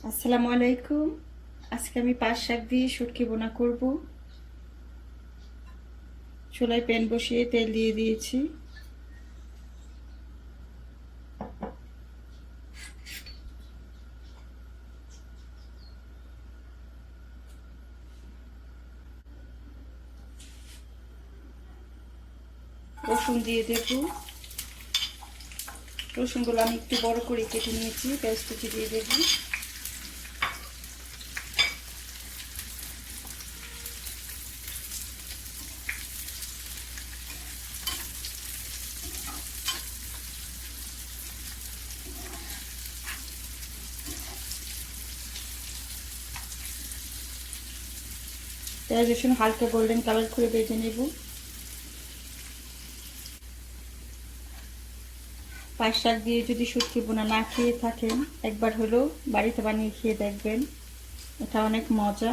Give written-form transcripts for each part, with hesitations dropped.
আসসালামু আলাইকুম। আজকে আমি পাঁচ শাক দিয়ে শুটকি বোনা করব। চুলায় প্যান বসিয়ে তেল দিয়ে দিয়েছি। রসুন দিয়ে দেব। রসুনগুলো আমি একটু বড় করে কেটে নিয়েছি, পেঁয়াজ কুচি দিয়ে দেব। পেঁয়াজ রসুন হালকা গোল্ডেন কালার করে ভেজে নেব। পাঁচ শাক দিয়ে যদি শুটকি বোনা না খেয়ে থাকেন, একবার হলেও বাড়িতে বানিয়ে খেয়ে দেখবেন, এটা অনেক মজা।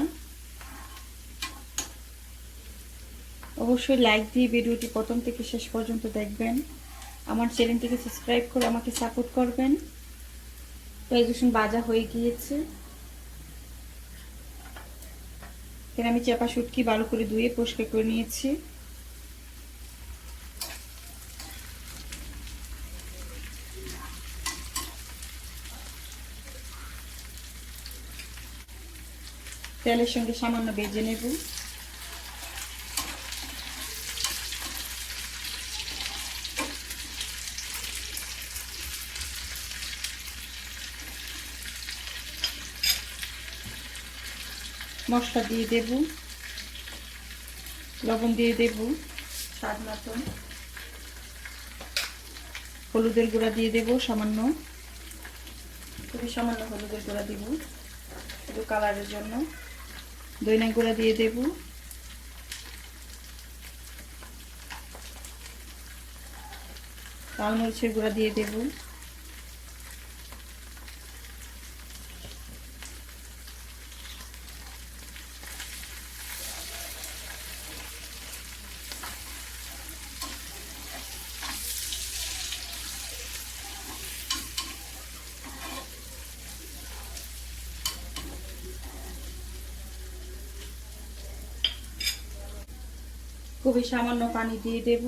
অবশ্যই লাইক দিয়ে ভিডিওটি প্রথম থেকে শেষ পর্যন্ত দেখবেন। আমার চ্যানেলটিকে সাবস্ক্রাইব করে আমাকে সাপোর্ট করবেন। পেঁয়াজ রসুন ভাজা হয়ে গিয়েছে। এখানে আমি চাপা শুটকি ভালো করে ধুয়ে পরিষ্কার করে নিয়েছি। তেলের সঙ্গে সামান্য ভেজে নেব। মশলা দিয়ে দেব, লবণ দিয়ে দেব স্বাদ মতন, হলুদের গুঁড়া দিয়ে দেব সামান্য, খুবই সামান্য হলুদের গুঁড়া দিব শুধু কালারের জন্য। দইনা গুঁড়া দিয়ে দেব, লাল মরিচের গুঁড়া দিয়ে দেব, খুবই সামান্য পানি দিয়ে দেব।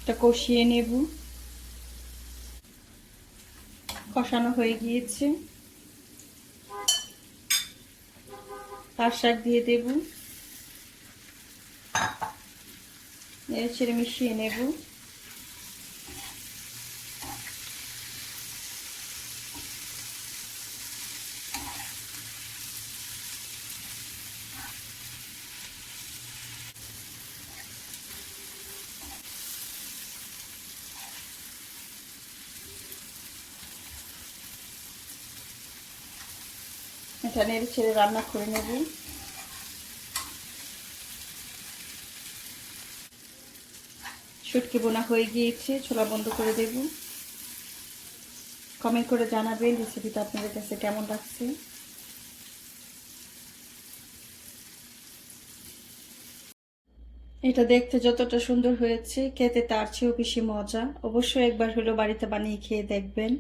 এটা কষিয়ে নেব। কষানো হয়ে গিয়েছে। পাঁচ শাক দিয়ে দেব, নেড়ে ছেড়ে মিশিয়ে নেব। এটা নেড়ে ছেড়ে রান্না করে নেব। শুটকি বোনা হয়ে গিয়েছে, ছোলা বন্ধ করে দেব। কমেন্ট করে জানাবেন রেসিপিটা আপনাদের কাছে কেমন লাগছে। এটা দেখতে যতটা সুন্দর হয়েছে, খেতে তার চেয়েও বেশি মজা। অবশ্যই একবার হলেও বাড়িতে বানিয়ে খেয়ে দেখবেন।